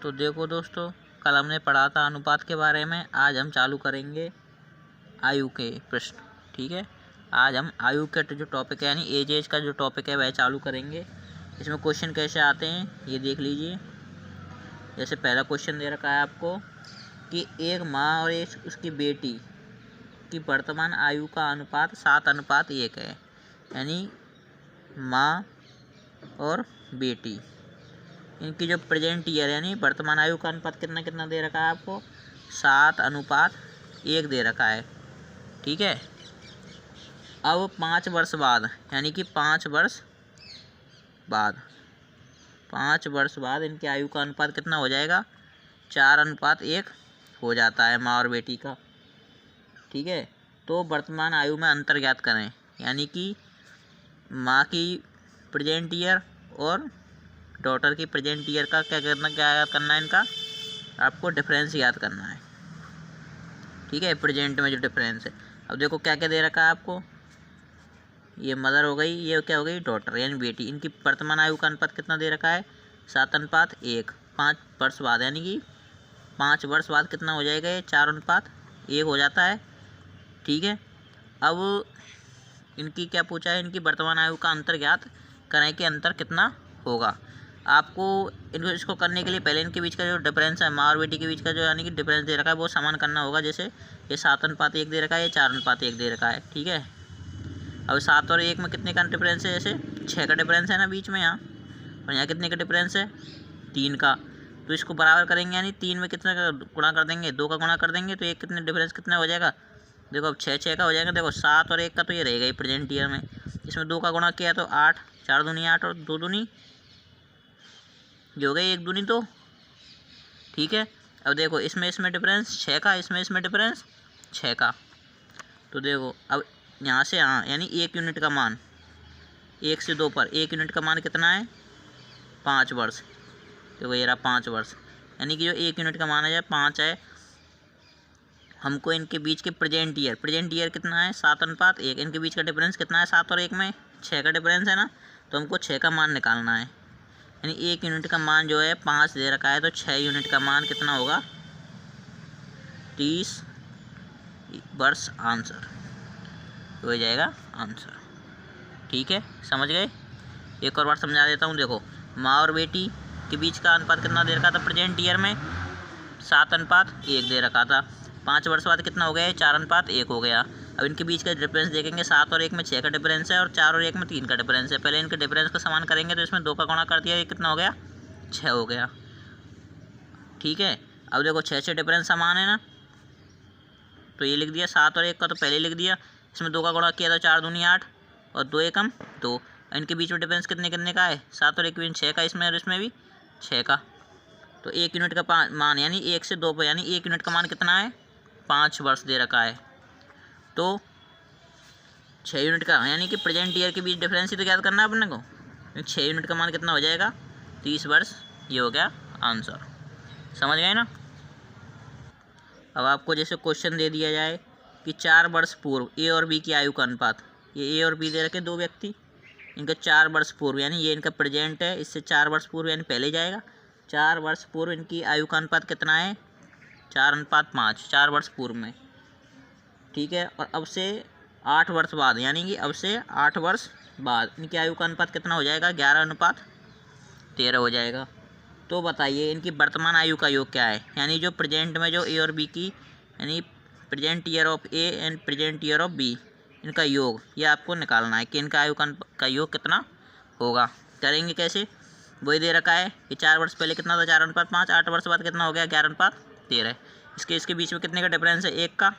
तो देखो दोस्तों, कल हमने पढ़ा था अनुपात के बारे में। आज हम चालू करेंगे आयु के प्रश्न। ठीक है, आज हम आयु का जो टॉपिक है यानी एज का जो टॉपिक है वह चालू करेंगे। इसमें क्वेश्चन कैसे आते हैं ये देख लीजिए। जैसे पहला क्वेश्चन दे रखा है आपको कि एक माँ और एक उसकी बेटी की वर्तमान आयु का अनुपात 7:1 है। यानी माँ और बेटी इनकी जो प्रेजेंट ईयर यानी वर्तमान आयु का अनुपात कितना कितना दे रखा है आपको, 7:1 दे रखा है। ठीक है, अब 5 वर्ष बाद यानी कि 5 वर्ष बाद इनकी आयु का अनुपात कितना हो जाएगा, 4:1 हो जाता है माँ और बेटी का। ठीक है, तो वर्तमान आयु में अंतर ज्ञात करें, यानी कि माँ की प्रेजेंट ईयर और डॉटर की प्रेजेंट ईयर का क्या याद करना है, इनका आपको डिफरेंस याद करना है। ठीक है, प्रेजेंट में जो डिफरेंस है। अब देखो क्या क्या दे रखा है आपको, ये मदर हो गई, ये क्या हो गई डॉटर यानी बेटी। इनकी वर्तमान आयु का अनुपात कितना दे रखा है, 7:1। 5 वर्ष बाद यानी कि 5 वर्ष बाद कितना हो जाएगा, ये 4:1 हो जाता है। ठीक है, अब इनकी क्या पूछा है, इनकी वर्तमान आयु का अंतर ज्ञात करें कि अंतर कितना होगा। आपको इसको करने के लिए पहले इनके बीच का जो डिफरेंस है माँ और बेटी के बीच का जो यानी कि डिफरेंस दे रखा है वो समान करना होगा। जैसे ये 7:1 दे रखा है, ये 4:1 दे रखा है। ठीक है, अब 7 और 1 में कितने का डिफरेंस है, जैसे 6 का डिफरेंस है ना बीच में यहाँ, और यहाँ कितने का डिफरेंस है, 3 का। तो इसको बराबर करेंगे यानी 3 में कितने का गुणा कर देंगे, 2 का गुणा कर देंगे तो ये कितने डिफरेंस कितना हो जाएगा। देखो अब 6 का हो जाएगा। देखो 7 और 1 का तो ये रहेगा ही प्रेजेंट ईयर में, इसमें 2 का गुणा किया तो 8, 4 दूनी 8 और 2 दूनी जो हो गई 1 दूनी 2। ठीक है, अब देखो इसमें डिफरेंस 6 का, इसमें डिफरेंस 6 का। तो देखो अब यहाँ से यहाँ यानी 1 यूनिट का मान 1 से 2 पर 1 यूनिट का मान कितना है, 5 वर्ष। देखो ये रहा 5 वर्ष, यानी कि जो 1 यूनिट का मान है 5 है। हमको इनके बीच के प्रेजेंट ईयर कितना है, 7:1। इनके बीच का डिफरेंस कितना है, 7 और 1 में 6 का डिफरेंस है ना, तो हमको 6 का मान निकालना है। यानी 1 यूनिट का मान जो है 5 दे रखा है, तो 6 यूनिट का मान कितना होगा, 30 वर्ष आंसर हो जाएगा आंसर। ठीक है, समझ गए। एक और बार समझा देता हूँ। देखो माँ और बेटी के बीच का अनुपात कितना दे रखा था प्रेजेंट ईयर में, 7:1 दे रखा था। 5 वर्ष बाद कितना हो गया, 4:1 हो गया। अब इनके बीच का डिफरेंस देखेंगे, 7 और 1 में 6 का डिफरेंस है और 4 और 1 में 3 का डिफरेंस है। पहले इनके डिफरेंस को समान करेंगे तो इसमें 2 का गुणा कर दिया, ये कितना हो गया, 6 हो गया। ठीक है, अब देखो 6 डिफरेंस समान है ना, तो ये लिख दिया। 7 और 1 का तो पहले लिख दिया, इसमें 2 का गुणा किया तो 4 दूनी 8 और 2 एकम 2। इनके बीच में डिफरेंस कितने कितने का है, 7 और 1 में 6 का, इसमें और इसमें भी 6 का। तो 1 यूनिट का मान यानी 1 से 2 पर यानी 1 यूनिट का मान कितना है, 5 वर्ष दे रखा है। तो 6 यूनिट का यानी कि प्रेजेंट ईयर के बीच डिफरेंस ही तो याद करना है अपने को। 6 यूनिट का मान कितना हो जाएगा, 30 वर्ष। ये हो गया आंसर, समझ गए ना। अब आपको जैसे क्वेश्चन दे दिया जाए कि 4 वर्ष पूर्व ए और बी की आयु का अनुपात, ये ए और बी दे रखे 2 व्यक्ति, इनका 4 वर्ष पूर्व यानी ये इनका प्रेजेंट है, इससे 4 वर्ष पूर्व यानी पहले जाएगा। 4 वर्ष पूर्व इनकी आयु का अनुपात कितना है, 4:5, 4 वर्ष पूर्व में। ठीक है, और अब से 8 वर्ष बाद यानी कि अब से 8 वर्ष बाद इनकी आयु का अनुपात कितना हो जाएगा, 11:13 हो जाएगा। तो बताइए इनकी वर्तमान आयु का योग क्या है, यानी जो प्रेजेंट में जो ए और बी की यानी present year of A and present year of B इनका योग, ये आपको निकालना है कि इनका आयु का योग कितना होगा। करेंगे कैसे, वही दे रखा है कि 4 वर्ष पहले कितना था, 4:5। 8 वर्ष बाद कितना हो गया, 11:13। इसके बीच में कितने का डिफरेंस है, 1 का।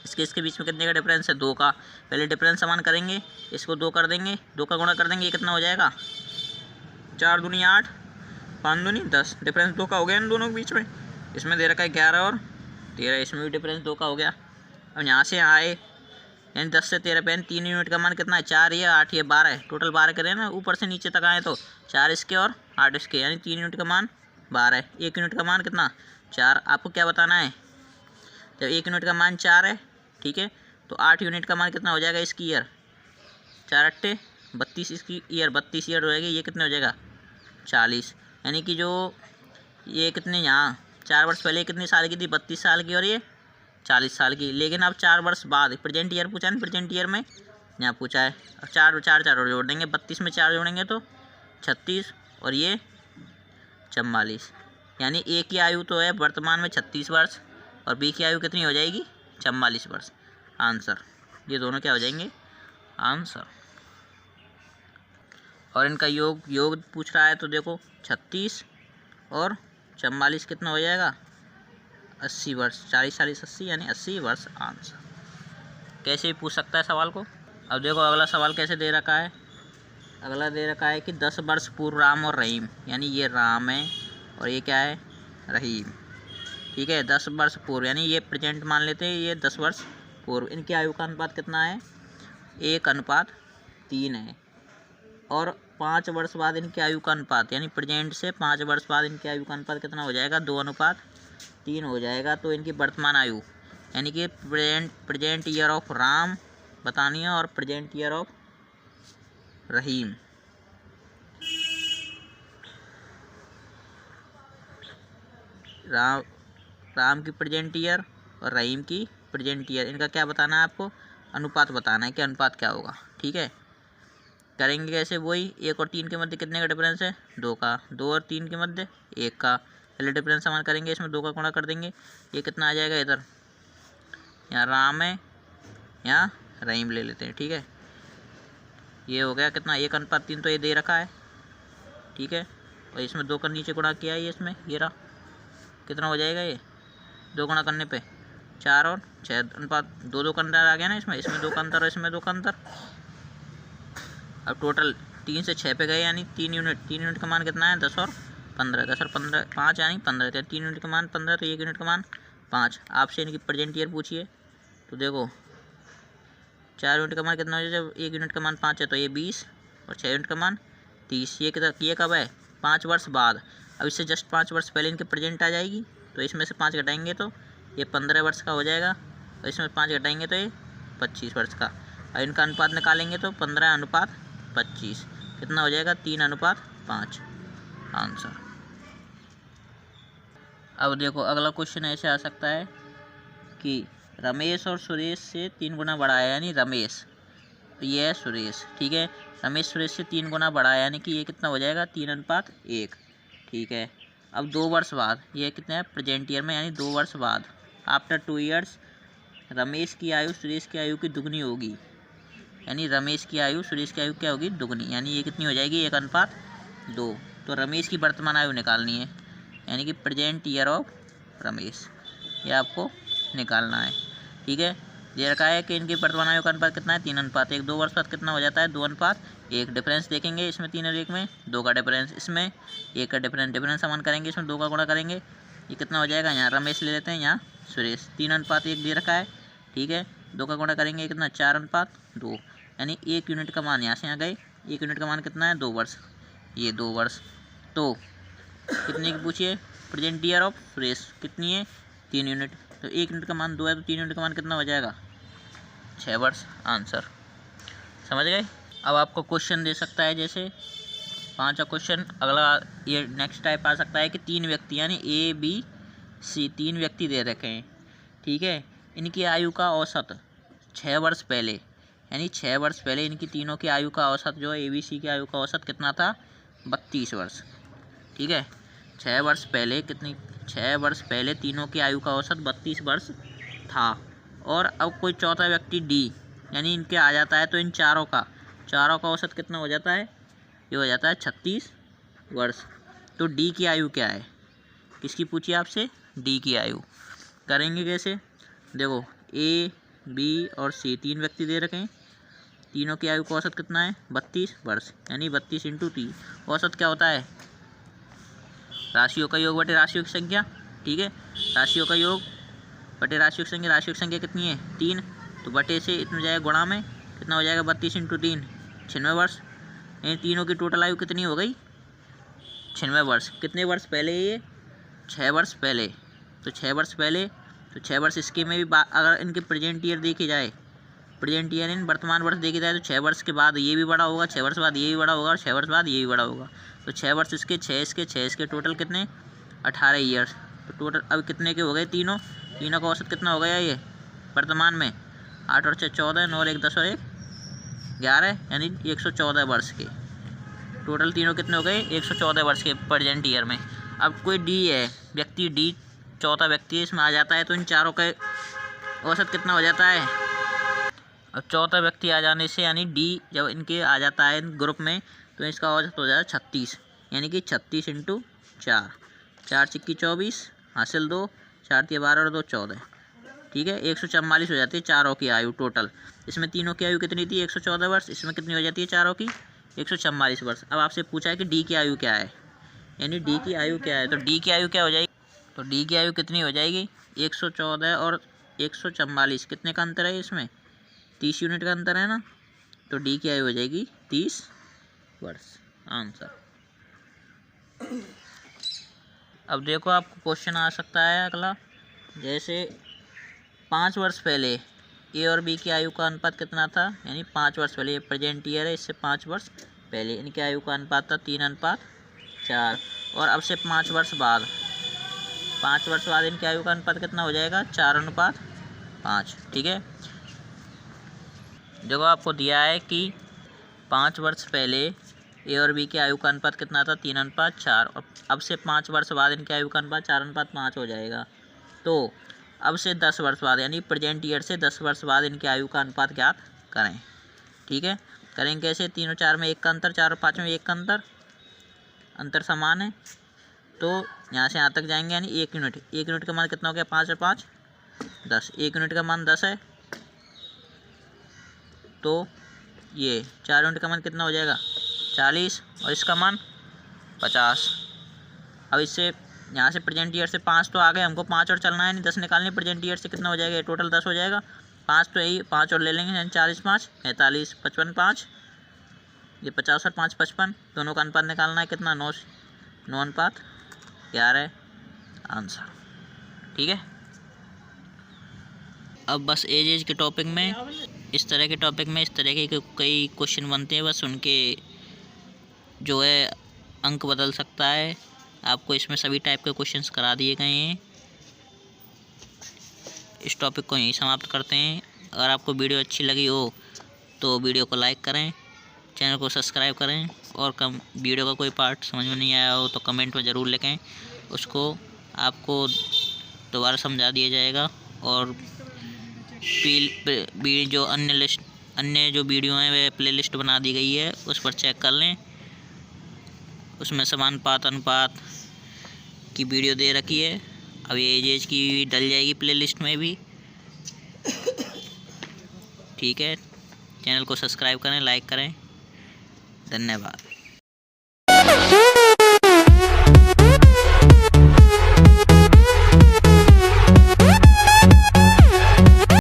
इसके बीच में कितने का डिफरेंस है, 2 का। पहले डिफरेंस समान करेंगे, इसको 2 कर देंगे, 2 का गुणा कर देंगे, ये कितना हो जाएगा, 4 दूनी 8, 5 दूनी 10। डिफरेंस 2 का हो गया इन दोनों के बीच में। इसमें दे रखा है 11 और 13, इसमें भी डिफरेंस 2 का हो गया। अब यहाँ से आए यानी 10 से 13 पे 3 यूनिट का मान कितना है, 4 ये 8 ये 12 है, टोटल 12 करें ना, ऊपर से नीचे तक आए तो 4 इसके और 8 इसके, यानी 3 यूनिट का मान 12 है। 1 यूनिट का मान कितना, 4। आपको क्या बताना है, जब 1 यूनिट का मान 4 है, ठीक है, तो 8 यूनिट का मान कितना हो जाएगा इसकी ईयर, 4 8 32, इसकी ईयर 32 ईयर हो जाएगी। ये कितने हो जाएगा, 40। यानी कि जो ये कितने यहाँ 4 वर्ष पहले कितनी साल की थी, 32 साल की, और ये 40 साल की। लेकिन अब 4 वर्ष बाद प्रेजेंट ईयर पूछा है, प्रेजेंट ईयर में यहाँ पूछा है। अब चार चार चार और जोड़ देंगे, 32 में 4 जोड़ेंगे तो 36 और ये 44, यानी ए की आयु तो है वर्तमान में 36 वर्ष और बी की आयु कितनी हो जाएगी 44 वर्ष। आंसर ये दोनों क्या हो जाएंगे आंसर। और इनका योग पूछ रहा है तो देखो 36 और 44 कितना हो जाएगा 80 वर्ष। 40 40 80 यानी 80 वर्ष आंसर। कैसे भी पूछ सकता है सवाल को। अब देखो अगला सवाल कैसे दे रखा है। अगला दे रखा है कि 10 वर्ष पूर्व राम और रहीम, यानी ये राम है और ये क्या है रहीम। ठीक है 10 वर्ष पूर्व यानी ये प्रेजेंट मान लेते हैं, ये 10 वर्ष पूर्व। इनकी आयु का अनुपात कितना है 1:3 है। और 5 वर्ष बाद इनकी आयु का अनुपात यानी प्रेजेंट से 5 वर्ष बाद इनकी आयु का अनुपात कितना हो जाएगा 2:3 हो जाएगा। तो इनकी वर्तमान आयु यानी कि प्रेजेंट ईयर ऑफ राम बतानी है और प्रेजेंट ईयर ऑफ रहीम। राम की प्रेजेंट ईयर और रहीम की प्रेजेंट ईयर, इनका क्या बताना है आपको अनुपात बताना है कि अनुपात क्या होगा। ठीक है करेंगे कैसे, वही 1 और 3 के मध्य कितने का डिफरेंस है 2 का, 2 और 3 के मध्य 1 का। पहले डिफरेंस समान करेंगे, इसमें 2 का गुणा कर देंगे, ये कितना आ जाएगा इधर, यहाँ राम है यहाँ रहीम ले लेते हैं। ठीक है ये हो गया कितना 1:3 तो ये दे रखा है। ठीक है और इसमें 2 का नीचे गुणा किया है, इसमें ये रहा कितना हो जाएगा, ये 2 गुणा करने पे 4 और 6 अनुपात 2 का अंतर आ गया ना, इसमें 2 का अंतर और इसमें 2 का अंतर। अब टोटल 3 से 6 पे गए यानी 3 यूनिट, 3 यूनिट का मान कितना है 10 और 15, 10 और 15 5 यानी 15, 3 यूनिट का मान 15 तो 1 यूनिट का मान 5। आपसे इनकी प्रेजेंट ईयर पूछिए तो देखो 4 यूनिट का मान कितना हो जाए, जब 1 यूनिट का मान 5 है तो ये 20 और 6 यूनिट का मान 30। ये कब है 5 वर्ष बाद। अब इससे जस्ट 5 वर्ष पहले इनकी प्रेजेंट आ जाएगी तो इसमें से 5 घटाएंगे तो ये 15 वर्ष का हो जाएगा और इसमें 5 घटाएंगे तो ये 25 वर्ष का। और इनका अनुपात निकालेंगे तो 15:25 कितना हो जाएगा 3:5 आंसर। अब देखो अगला क्वेश्चन ऐसे आ सकता है कि रमेश और सुरेश से 3 गुना बड़ा है, यानी रमेश ये है सुरेश। ठीक है रमेश सुरेश से 3 गुना बड़ा है यानी कि ये कितना हो जाएगा 3:1। ठीक है अब 2 वर्ष बाद ये कितना है प्रेजेंट ईयर में यानी 2 वर्ष बाद आफ्टर 2 ईयर्स रमेश की आयु सुरेश की आयु की दुगनी होगी, यानी रमेश की आयु सुरेश की आयु क्या होगी दुगनी, यानी ये कितनी हो जाएगी 1:2। तो रमेश की वर्तमान आयु निकालनी है यानी कि प्रेजेंट ईयर ऑफ रमेश, ये आपको निकालना है। ठीक है ये रखा है कि इनकी वर्तमान आयु का अनुपात कितना है 3:1। 2 वर्ष बाद कितना हो जाता है 2:1। डिफरेंस देखेंगे इसमें 3 और 1 में 2 का डिफरेंस, इसमें 1 का डिफरेंस समान करेंगे, इसमें 2 का गुणा करेंगे, ये कितना हो जाएगा यहाँ रमेश ले लेते हैं यहाँ सुरेश 3:1 दे रखा है। ठीक है 2 का गुणा करेंगे कितना 4:2 यानी 1 यूनिट का मान यहाँ से यहाँ गए, 1 यूनिट का मान कितना है 2 वर्ष, ये 2 वर्ष। तो कितने की पूछिए प्रेजेंट ईयर ऑफ सुरेश कितनी है 3 यूनिट, तो 1 यूनिट का मान 2 है तो 3 यूनिट का मान कितना हो जाएगा 6 वर्ष आंसर। समझ गए। अब आपको क्वेश्चन दे सकता है जैसे 5वां क्वेश्चन अगला ये नेक्स्ट टाइप आ सकता है कि 3 व्यक्ति यानी ABC 3 व्यक्ति दे रखे हैं। ठीक है इनकी आयु का औसत 6 वर्ष पहले यानी 6 वर्ष पहले इनकी तीनों की आयु का औसत जो है ABC की आयु का औसत कितना था 32 वर्ष। ठीक है 6 वर्ष पहले तीनों की आयु का औसत 32 वर्ष था। और अब कोई चौथा व्यक्ति D यानी इनके आ जाता है तो इन चारों का औसत कितना हो जाता है, ये हो जाता है 36 वर्ष। तो D की आयु क्या है, किसकी पूछिए आपसे D की आयु। करेंगे कैसे, देखो A B और C 3 व्यक्ति दे रखे हैं, तीनों की आयु का औसत कितना है 32 वर्ष यानी 32 × 3। औसत क्या होता है राशियों का योग बटे राशियों की संख्या। ठीक है राशियों का योग बटे राशियों की संख्या कितनी है 3, तो बटे से इतना जाएगा गुणा में कितना हो जाएगा 32 × 3 96 वर्ष। यानी तीनों की टोटल आयु कितनी हो गई 96 वर्ष। कितने वर्ष पहले ये 6 वर्ष पहले, तो 6 वर्ष पहले तो 6 वर्ष इसके में भी अगर इनके प्रेजेंट ईयर देखी जाए, प्रेजेंट ईयर इन वर्तमान वर्ष देखी जाए तो 6 वर्ष के बाद ये भी बड़ा होगा, 6 वर्ष बाद ये भी बड़ा होगा और 6 वर्ष बाद ये भी बड़ा होगा। तो 6 वर्ष इसके 6 इसके टोटल कितने 18 ईयर्स। तो टोटल अब कितने के हो गए तीनों का औसत कितना हो गया ये वर्तमान में? 8 और 6 14, 9 और 1 10 और 1 11, यानी 114 वर्ष के। टोटल तीनों कितने हो गए? 114 वर्ष के प्रेजेंट ईयर में। अब कोई डी है, व्यक्ति डी चौथा व्यक्ति है, इसमें आ जाता है तो इन चारों का औसत कितना हो जाता है? अब चौथा व्यक्ति आ जाने से यानी डी जब इनके आ जाता है ग्रुप में तो इसका औसत हो जाता है 36, यानी कि 36 × 4, 4 चिक्की 24 हासिल 2, 4 × 12 और 2 14, ठीक है। 144 हो जाती है चारों की आयु टोटल। इसमें तीनों की आयु कितनी थी? 114 वर्ष। इसमें कितनी हो जाती है चारों की? 144 वर्ष। अब आपसे पूछा है कि डी की आयु क्या है, यानी डी की आयु क्या है, तो डी की आयु क्या हो जाएगी? तो डी की आयु कितनी हो जाएगी? 114 और 144 कितने का अंतर है इसमें? 30 यूनिट का अंतर है ना। तो डी की आयु हो जाएगी 30 वर्ष, आंसर। अब देखो आपको क्वेश्चन आ सकता है अगला, जैसे 5 वर्ष पहले ए और बी की आयु का अनुपात कितना था? यानी 5 वर्ष पहले, ये प्रेजेंट ईयर है, इससे 5 वर्ष पहले इनकी आयु का अनुपात था 3:4। और अब से 5 वर्ष बाद, 5 वर्ष बाद इनकी आयु का अनुपात कितना हो जाएगा? 4:5, ठीक है। देखो आपको दिया है कि 5 वर्ष पहले ए और बी की आयु का अनुपात कितना था? 3:4, और अब से 5 वर्ष बाद इनकी आयु का अनुपात 4:5 हो जाएगा। तो अब से 10 वर्ष बाद, यानी प्रेजेंट ईयर से 10 वर्ष बाद इनकी आयु का अनुपात ज्ञात करें, ठीक है। करेंगे कैसे? 3 और 4 में 1 का अंतर, 4 और 5 में 1 का अंतर समान है, तो यहाँ से यहाँ तक जाएंगे, यानी 1 यूनिट। 1 यूनिट का मान कितना हो गया? 5 और 5 10, 1 यूनिट का मान 10 है, तो ये 4 यूनिट का मान कितना हो जाएगा? 40, और इसका मान 50। अब इससे यहाँ से प्रेजेंट ईयर से 5 तो आ गए, हमको 5 और चलना है, नहीं 10 निकालने। प्रेजेंट ईयर से कितना हो जाएगा? टोटल 10 हो जाएगा। 5 तो यही, 5 और ले लेंगे, यानी 40 5 45, 55 5, ये 50 और 5 55, दोनों का अनुपात निकालना है कितना? 9:11, आंसर, ठीक है। अब बस एज के टॉपिक में, इस तरह के टॉपिक में इस तरह के कई क्वेश्चन बनते हैं, बस उनके जो है अंक बदल सकता है। आपको इसमें सभी टाइप के क्वेश्चंस करा दिए गए हैं। इस टॉपिक को यहीं समाप्त करते हैं। अगर आपको वीडियो अच्छी लगी हो तो वीडियो को लाइक करें, चैनल को सब्सक्राइब करें, और वीडियो का कोई पार्ट समझ में नहीं आया हो तो कमेंट में ज़रूर लिखें, उसको आपको दोबारा समझा दिया जाएगा। और जो अन्य जो वीडियो हैं वे प्लेलिस्ट बना दी गई है, उस पर चेक कर लें, उसमें समानुपात अनुपात की वीडियो दे रखी है। अब ये एज की डल जाएगी प्लेलिस्ट में भी, ठीक है। चैनल को सब्सक्राइब करें, लाइक करें, धन्यवाद।